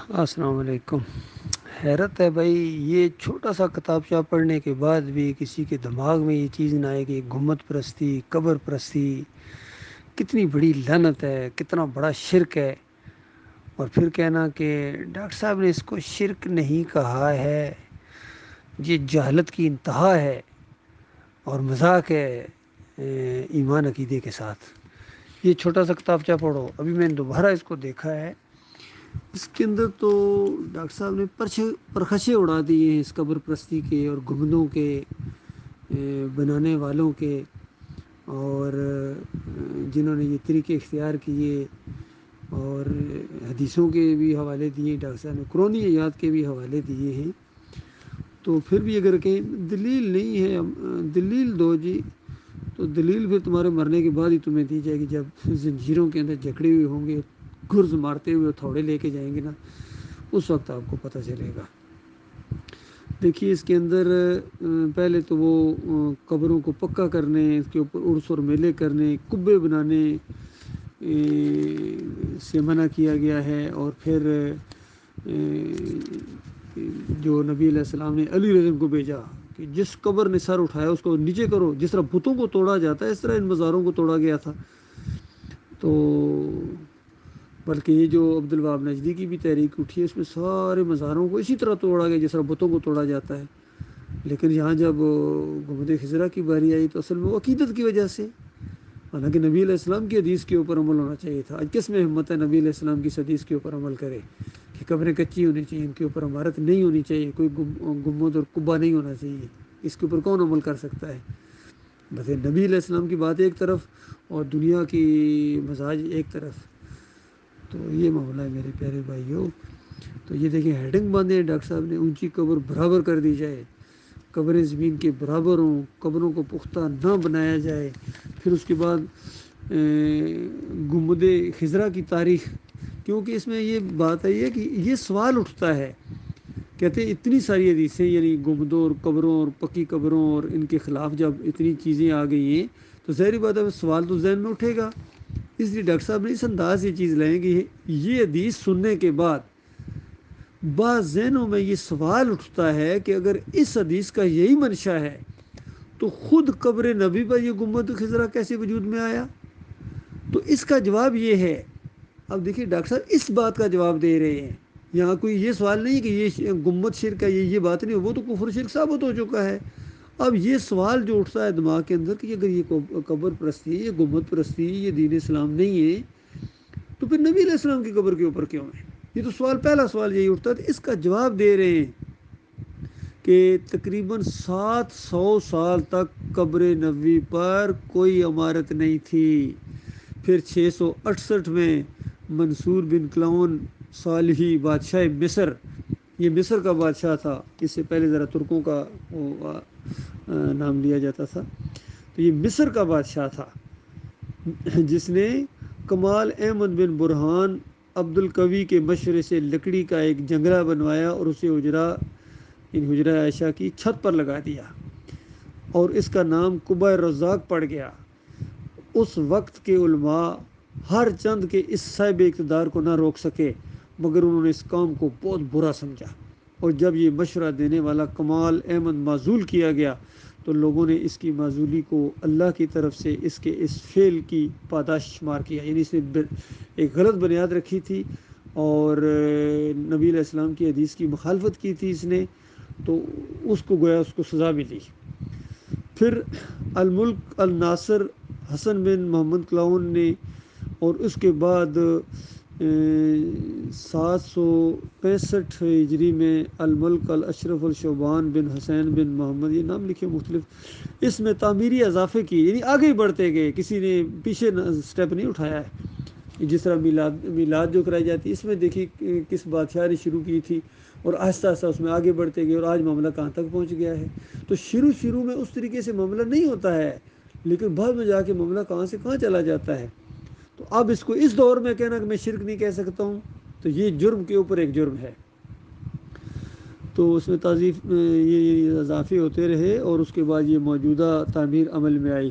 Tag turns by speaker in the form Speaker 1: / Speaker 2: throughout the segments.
Speaker 1: السلام علیکم۔ حیرت ہے بھائی، یہ چھوٹا سا کتابچہ پڑھنے کے بعد بھی کسی کے دماغ میں یہ چیز نہ آئے کہ گھمت پرستی، قبر پرستی کتنی بڑی لعنت ہے، کتنا بڑا شرک ہے۔ اور پھر کہنا کہ ڈاکٹر صاحب نے اس کو شرک نہیں کہا ہے، یہ جہالت کی انتہا ہے اور مذاق ہے ایمان عقیدے کے ساتھ۔ یہ چھوٹا سا کتابچہ پڑھو، ابھی میں نے دوبارہ اس کو دیکھا ہے، اس کے اندر تو ڈاکٹر صاحب نے پرخشے اڑا دیے ہیں اس قبر پرستی کے اور گنبدوں کے بنانے والوں کے، اور جنہوں نے یہ طریقے اختیار کیے، اور حدیثوں کے بھی حوالے دیے ڈاکٹر صاحب نے، قرآنی آیات کے بھی حوالے دیے ہیں۔ تو پھر بھی اگر کہیں دلیل نہیں ہے، دلیل دو جی، تو دلیل پھر تمہارے مرنے کے بعد ہی تمہیں دی جائے گی، جب زنجیروں کے اندر جکڑے ہوئے ہوں گے، گرز مارتے ہوئے تھوڑے لے کے جائیں گے نا، اس وقت آپ کو پتہ چلے گا۔ دیکھیے اس کے اندر پہلے تو وہ قبروں کو پکا کرنے، اس کے اوپر عرس اور میلے کرنے، کبے بنانے سے منع کیا گیا ہے۔ اور پھر جو نبی علیہ السلام نے علی رضی کو بھیجا کہ جس قبر نے سر اٹھایا اس کو نیچے کرو، جس طرح بتوں کو توڑا جاتا ہے اس طرح ان مزاروں کو توڑا گیا تھا۔ تو بلکہ یہ جو عبد الوہاب نجدی کی بھی تحریک اٹھی ہے، اس میں سارے مزاروں کو اسی طرح توڑا گیا جس طرح بتوں کو توڑا جاتا ہے۔ لیکن یہاں جب گنبد خضرا کی باری آئی تو اصل میں وہ عقیدت کی وجہ سے، حالانکہ نبی علیہ السلام کی حدیث کے اوپر عمل ہونا چاہیے تھا۔ آج کس میں ہمت ہے نبی علیہ السلام کی حدیث کے اوپر عمل کرے کہ قبریں کچی ہونی چاہیے، ان کے اوپر عمارت نہیں ہونی چاہیے، کوئی گنبد اور قبہ نہیں ہونا چاہیے، اس کے اوپر کون عمل کر سکتا ہے؟ بس نبی علیہ السلام کی بات ایک طرف اور دنیا کی مزاج ایک طرف، تو یہ معاملہ ہے میرے پیارے بھائیوں۔ تو یہ دیکھیں ہیڈنگ باندھے ڈاکٹر صاحب نے، اونچی قبر برابر کر دی جائے، قبریں زمین کے برابر ہوں، قبروں کو پختہ نہ بنایا جائے۔ پھر اس کے بعد گنبد خضرا کی تاریخ، کیونکہ اس میں یہ بات آئی ہے کہ یہ سوال اٹھتا ہے، کہتے ہیں اتنی ساری حدیثیں، یعنی گنبدوں اور قبروں اور پکی قبروں اور ان کے خلاف جب اتنی چیزیں آ گئی ہیں تو ظاہری بات ہے سوال تو ذہن میں اٹھے گا۔ اس لیے ڈاکٹر صاحب نے اس انداز سے چیز لائیں کہ یہ حدیث سننے کے بعد بعض ذہنوں میں یہ سوال اٹھتا ہے کہ اگر اس حدیث کا یہی منشا ہے تو خود قبر نبی پر یہ گنبد خضرا کیسے وجود میں آیا؟ تو اس کا جواب یہ ہے، اب دیکھیے ڈاکٹر صاحب اس بات کا جواب دے رہے ہیں، یہاں کوئی یہ سوال نہیں کہ یہ گنبد شرک ہے، یہ بات نہیں، وہ تو کفر شرک ثابت ہو چکا ہے۔ اب یہ سوال جو اٹھتا ہے دماغ کے اندر کہ اگر یہ قبر پرستی، یہ گنبد پرستی، یہ دین اسلام نہیں ہے تو پھر نبی علیہ السلام کی قبر کے اوپر کیوں ہے؟ یہ تو سوال، پہلا سوال یہی اٹھتا ہے۔ تو اس کا جواب دے رہے ہیں کہ تقریباً 700 سال تک قبر نبوی پر کوئی عمارت نہیں تھی۔ پھر 668 میں منصور بن کلاون صالحی بادشاہ مصر، یہ مصر کا بادشاہ تھا، اس سے پہلے ذرا ترکوں کا نام لیا جاتا تھا، تو یہ مصر کا بادشاہ تھا جس نے کمال احمد بن برہان عبد القوی کے مشورے سے لکڑی کا ایک جنگلہ بنوایا اور اسے حجرہ عائشہ کی چھت پر لگا دیا، اور اس کا نام قبہ رزاق پڑ گیا۔ اس وقت کے علماء ہر چند کے اس صاحب اقتدار کو نہ روک سکے، مگر انہوں نے اس کام کو بہت برا سمجھا، اور جب یہ مشورہ دینے والا کمال احمد معزول کیا گیا تو لوگوں نے اس کی معزولی کو اللہ کی طرف سے اس کے اس فعل کی پاداش شمار کیا، یعنی اس نے ایک غلط بنیاد رکھی تھی اور نبی علیہ السلام کی حدیث کی مخالفت کی تھی اس نے، تو اس کو گویا اس کو سزا ملی۔ پھر الملک الناصر حسن بن محمد کلاؤن نے، اور اس کے بعد 765 ہجری میں الملک الاشرف الشعبان بن حسین بن محمد، یہ نام لکھے مختلف، اس میں تعمیری اضافے کی، یعنی آگے بڑھتے گئے، کسی نے پیچھے سٹیپ نہیں اٹھایا ہے۔ جس طرح میلاد جو کرائی جاتی ہے، اس میں دیکھیے کس بادشاہ نے شروع کی تھی اور آہستہ آہستہ اس میں آگے بڑھتے گئے، اور آج معاملہ کہاں تک پہنچ گیا ہے۔ تو شروع میں اس طریقے سے معاملہ نہیں ہوتا ہے، لیکن بعد میں جا کے معاملہ کہاں سے کہاں چلا جاتا ہے۔ تو اب اس کو اس دور میں کہنا کہ میں شرک نہیں کہہ سکتا ہوں، تو یہ جرم کے اوپر ایک جرم ہے۔ تو اس میں یہ اضافے ہوتے رہے، اور اس کے بعد یہ موجودہ تعمیر عمل میں آئی۔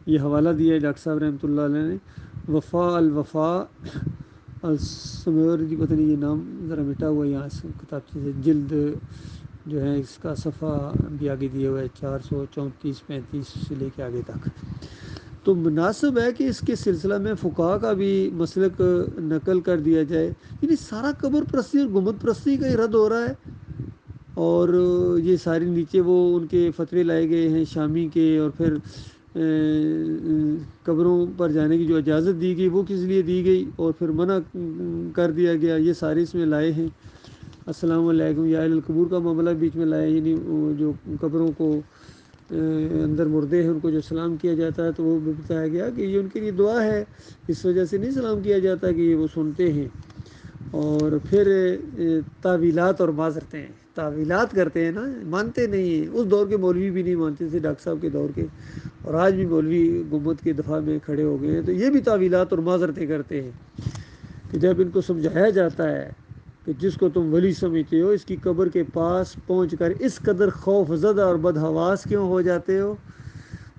Speaker 1: یہ حوالہ دیا ہے ڈاکٹر صاحب رحمۃ اللہ علیہ نے، وفا الوفا السمیور جی، پتہ نہیں یہ نام ذرا مٹا ہوا ہے یہاں سے کتاب سے، جلد جو ہے اس کا صفحہ بھی آگے دیا ہوا ہے 434-35 سے لے کے آگے تک۔ تو مناسب ہے کہ اس کے سلسلہ میں فقہا کا بھی مسلک نقل کر دیا جائے، یعنی سارا قبر پرستی اور گنبد پرستی کا ہی رد ہو رہا ہے، اور یہ ساری نیچے وہ ان کے فتوے لائے گئے ہیں شامی کے، اور پھر قبروں پر جانے کی جو اجازت دی گئی وہ کس لیے دی گئی اور پھر منع کر دیا گیا، یہ سارے اس میں لائے ہیں۔ السلام علیکم یا اہل القبور کا معاملہ بیچ میں لایا، یعنی جو قبروں کو اندر مردے ہیں ان کو جو سلام کیا جاتا ہے تو وہ بھی بتایا گیا کہ یہ ان کے لیے دعا ہے، اس وجہ سے نہیں سلام کیا جاتا کہ یہ وہ سنتے ہیں۔ اور پھر تعویلات اور معذرتیں، تعویلات کرتے ہیں نا، مانتے نہیں ہیں۔ اس دور کے مولوی بھی نہیں مانتے تھے ڈاکٹر صاحب کے دور کے، اور آج بھی مولوی گنبد کے دفاع میں کھڑے ہو گئے ہیں، تو یہ بھی تعویلات اور معذرتیں کرتے ہیں کہ جب ان کو سمجھایا جاتا ہے کہ جس کو تم ولی سمجھتے ہو اس کی قبر کے پاس پہنچ کر اس قدر خوف زدہ اور بدحواس کیوں ہو جاتے ہو؟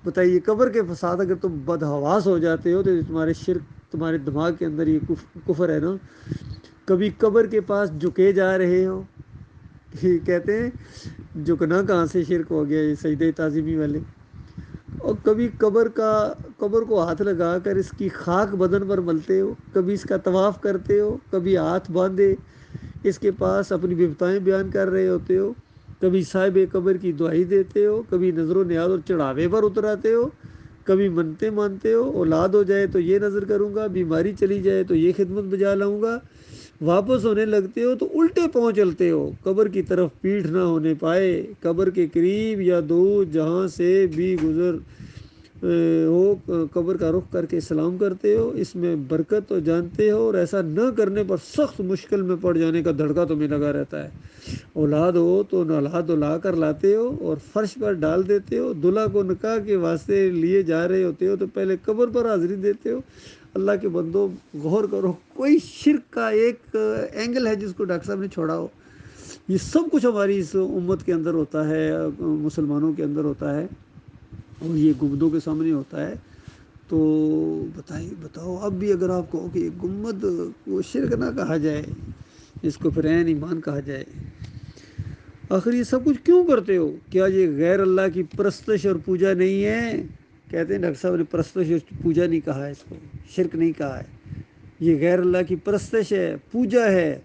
Speaker 1: بتائیے، قبر کے فساد اگر تم بدحواس ہو جاتے ہو تو تمہارے شرک، تمہارے دماغ کے اندر یہ کفر ہے نا۔ کبھی قبر کے پاس جھکے جا رہے ہو، یہ کہتے ہیں جھکنا کہاں سے شرک ہو گیا، یہ سجدہ تعظیمی والے۔ اور کبھی قبر کو ہاتھ لگا کر اس کی خاک بدن پر ملتے ہو، کبھی اس کا طواف کرتے ہو، کبھی ہاتھ باندھے اس کے پاس اپنی بپتائیں بیان کر رہے ہوتے ہو، کبھی صاحب قبر کی دعائی دیتے ہو، کبھی نظر و نیاز اور چڑھاوے پر اتراتے ہو، کبھی منتے مانتے ہو، اولاد ہو جائے تو یہ نظر کروں گا، بیماری چلی جائے تو یہ خدمت بجا لاؤں گا، واپس ہونے لگتے ہو تو الٹے پاؤں چلتے ہو، قبر کی طرف پیٹھ نہ ہونے پائے، قبر کے قریب یا دور جہاں سے بھی گزر ہو قبر کا رخ کر کے سلام کرتے ہو، اس میں برکت تو جانتے ہو، اور ایسا نہ کرنے پر سخت مشکل میں پڑ جانے کا دھڑکا تمہیں لگا رہتا ہے۔ اولاد ہو تو نالہا دلا کر لاتے ہو اور فرش پر ڈال دیتے ہو، دلہا کو نکاح کے واسطے لیے جا رہے ہوتے ہو تو پہلے قبر پر حاضری دیتے ہو۔ اللہ کے بندو غور کرو، کوئی شرک کا ایک اینگل ہے جس کو ڈاکٹر صاحب نے چھوڑا ہو؟ یہ سب کچھ ہماری اس امت کے اندر ہوتا ہے، مسلمانوں کے اندر ہوتا ہے، اور یہ گنبدوں کے سامنے ہوتا ہے۔ تو بتاؤ اب بھی اگر آپ کہو کہ گنبد وہ شرک نہ کہا جائے، اس کو پھر عین ایمان کہا جائے، آخر یہ سب کچھ کیوں کرتے ہو؟ کیا یہ غیر اللہ کی پرستش اور پوجا نہیں ہے؟ کہتے ہیں ڈاکٹر صاحب نے پرستش اور پوجا نہیں کہا ہے، اس کو شرک نہیں کہا ہے، یہ غیر اللہ کی پرستش ہے، پوجا ہے۔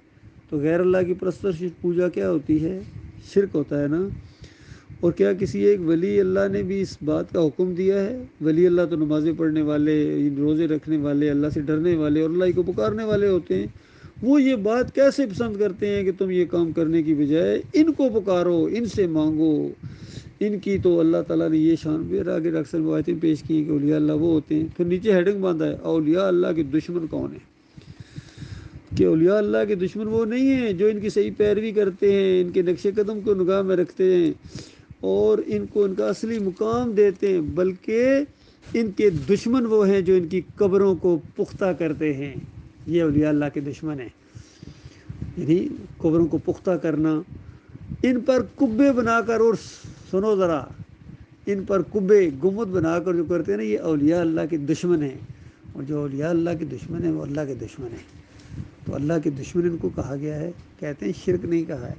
Speaker 1: تو غیر اللہ کی پرستش پوجا کیا ہوتی ہے؟ شرک ہوتا ہے نا۔ اور کیا کسی ایک ولی اللہ نے بھی اس بات کا حکم دیا ہے؟ ولی اللہ تو نمازیں پڑھنے والے، روزے رکھنے والے، اللہ سے ڈرنے والے اور اللہ کو پکارنے والے ہوتے ہیں۔ وہ یہ بات کیسے پسند کرتے ہیں کہ تم یہ کام کرنے کی بجائے ان کو پکارو، ان سے مانگو، ان کی تو اللہ تعالیٰ نے یہ شان بھی آگے اکثر روایتیں پیش کی ہیں کہ اولیاء اللہ وہ ہوتے ہیں۔ پھر نیچے ہیڈنگ باندھا ہے اولیاء اللہ کے دشمن کون ہیں، کہ اولیاء اللہ کے دشمن وہ نہیں ہیں جو ان کی صحیح پیروی کرتے ہیں، ان کے نقش قدم کو نگاہ میں رکھتے ہیں اور ان کو ان کا اصلی مقام دیتے ہیں، بلکہ ان کے دشمن وہ ہیں جو ان کی قبروں کو پختہ کرتے ہیں۔ یہ اولیاء اللہ کے دشمن ہیں، یعنی قبروں کو پختہ کرنا، ان پر کبے بنا کر، اور سنو ذرا، ان پر کبے گنبد بنا کر جو کرتے ہیں نا، یہ اولیاء اللہ کے دشمن ہیں، اور جو اولیاء اللہ کے دشمن ہیں وہ اللہ کے دشمن ہیں۔ تو اللہ کے دشمن ان کو کہا گیا ہے، کہتے ہیں شرک نہیں کہا ہے۔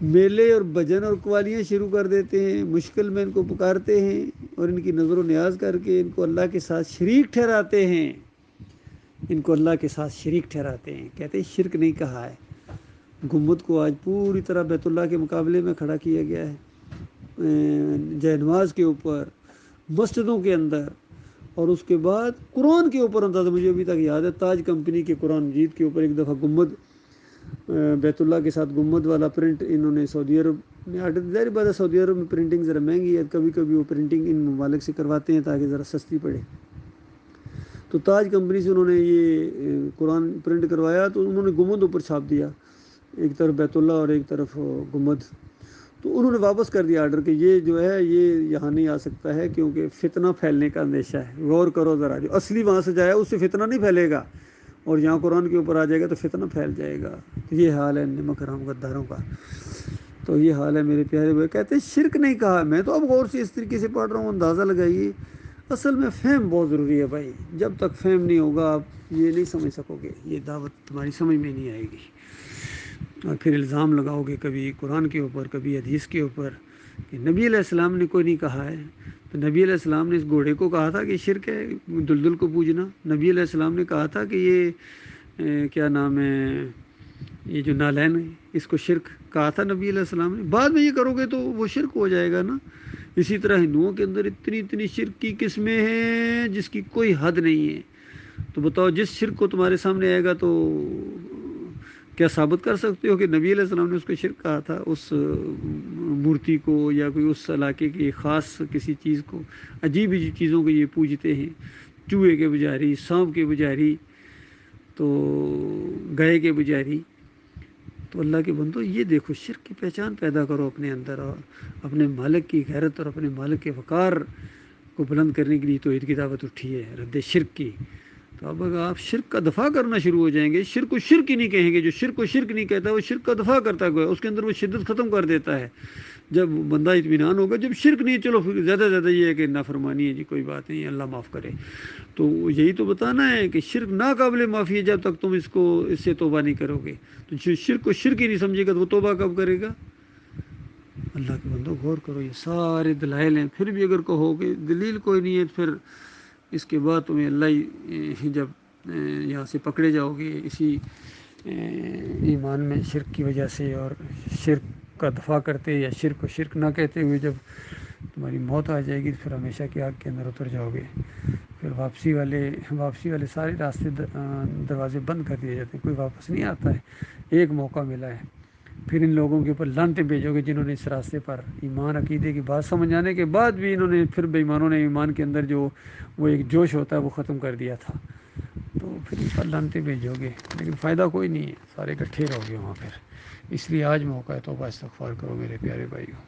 Speaker 1: میلے اور بھجن اور قوالیاں شروع کر دیتے ہیں، مشکل میں ان کو پکارتے ہیں اور ان کی نظر و نیاز کر کے ان کو اللہ کے ساتھ شریک ٹھہراتے ہیں، ان کو اللہ کے ساتھ شریک ٹھہراتے ہیں، کہتے ہیں شرک نہیں کہا ہے۔ گنبد کو آج پوری طرح بیت اللہ کے مقابلے میں کھڑا کیا گیا ہے، جے نماز کے اوپر، مسجدوں کے اندر، اور اس کے بعد قرآن کے اوپر اندازہ مجھے ابھی تک یاد ہے، تاج کمپنی کے قرآن مجید کے اوپر ایک دفعہ گنبد، بیت اللہ کے ساتھ گنبد والا پرنٹ انہوں نے سعودی عرب میں آرڈر، ظاہر بات ہے سعودی عرب میں پرنٹنگ ذرا مہنگی ہے، کبھی کبھی وہ پرنٹنگ ان ممالک سے کرواتے ہیں تاکہ ذرا سستی پڑے۔ تو تاج کمپنی سے انہوں نے یہ قرآن پرنٹ کروایا، تو انہوں نے گنبد اوپر چھاپ دیا، ایک طرف بیت اللہ اور ایک طرف گنبد۔ تو انہوں نے واپس کر دیا آرڈر کہ یہ جو ہے یہ یہاں نہیں آ سکتا ہے کیونکہ فتنہ پھیلنے کا اندیشہ ہے۔ غور کرو ذرا، جو اصلی وہاں سے جائے اس سے فتنہ نہیں پھیلے گا، اور یہاں قرآن کے اوپر آ جائے گا تو فتنہ پھیل جائے گا۔ یہ حال ہے نمک حرام غداروں کا، تو یہ حال ہے میرے پیارے بھائی۔ کہتے ہیں شرک نہیں کہا، میں تو اب غور سے اس طریقے سے پڑھ رہا ہوں، اندازہ لگائیے اصل میں فہم بہت ضروری ہے بھائی، جب تک فہم نہیں ہوگا آپ یہ نہیں سمجھ سکو گے، یہ دعوت تمہاری سمجھ میں نہیں آئے گی، اور پھر الزام لگاؤ گے کبھی قرآن کے اوپر کبھی حدیث کے اوپر کہ نبی علیہ السلام نے کوئی نہیں کہا ہے، تو نبی علیہ السلام نے اس گھوڑے کو کہا تھا کہ شرک ہے دلدل کو پوجنا، نبی علیہ السلام نے کہا تھا کہ یہ کیا نام ہے، یہ جو نالین ہے اس کو شرک کہا تھا نبی علیہ السلام نے، بعد میں یہ کرو گے تو وہ شرک ہو جائے گا نا۔ اسی طرح ہندوؤں کے اندر اتنی شرک کی قسمیں ہیں جس کی کوئی حد نہیں ہے، تو بتاؤ جس شرک کو تمہارے سامنے آئے گا تو کیا ثابت کر سکتے ہو کہ نبی علیہ السلام نے اس کو شرک کہا تھا، اس مورتی کو یا کوئی اس علاقے کی خاص کسی چیز کو، عجیب عجیب چیزوں کو یہ پوجتے ہیں، چوہے کے بجاری، سانپ کے بجاری، تو گائے کے بجاری۔ تو اللہ کے بندو یہ دیکھو شرک کی پہچان پیدا کرو اپنے اندر، اور اپنے مالک کی غیرت اور اپنے مالک کے وقار کو بلند کرنے کے لیے توحید کی دعوت اٹھی ہے، رد شرک کی۔ تو اب اگر آپ شرک کا دفاع کرنا شروع ہو جائیں گے، شرک کو شرک ہی نہیں کہیں گے، جو شرک کو شرک نہیں کہتا وہ شرک کا دفاع کرتا ہے، اس کے اندر وہ شدت ختم کر دیتا ہے۔ جب بندہ اطمینان ہوگا، جب شرک نہیں، چلو پھر زیادہ زیادہ یہ ہے کہ نافرمانی ہے جی، کوئی بات نہیں، اللہ معاف کرے، تو یہی تو بتانا ہے کہ شرک ناقابل معافی ہے جب تک تم اس سے توبہ نہیں کرو گے۔ تو جو شرک کو شرک ہی نہیں سمجھے گا تو وہ توبہ کب کرے گا؟ اللہ کے بندو غور کرو، یہ سارے دلائل ہیں، پھر بھی اگر کہو کہ دلیل کوئی نہیں ہے، پھر اس کے بعد تمہیں اللہ ہی جب یہاں سے پکڑے جاؤ گے اسی ایمان میں شرک کی وجہ سے، اور شرک کا دفاع کرتے یا شرک کو شرک نہ کہتے ہوئے جب تمہاری موت آ جائے گی، پھر ہمیشہ کی آگ کے اندر اتر جاؤ گے۔ پھر واپسی والے سارے راستے دروازے بند کر دیے جاتے ہیں، کوئی واپس نہیں آتا ہے۔ ایک موقع ملا ہے، پھر ان لوگوں کے اوپر لعنتیں بھیجو گے جنہوں نے اس راستے پر ایمان عقیدے کی بات سمجھ آنے کے بعد بھی انہوں نے، پھر بے ایمانوں نے ایمان کے اندر جو وہ ایک جوش ہوتا ہے وہ ختم کر دیا تھا، تو پھر ان پر لعنتیں بھیجو گے، لیکن فائدہ کوئی نہیں ہے، سارے اکٹھے رہو گے وہاں۔ پھر اس لیے آج موقع ہے، توبہ استغفار کرو میرے پیارے بھائیوں۔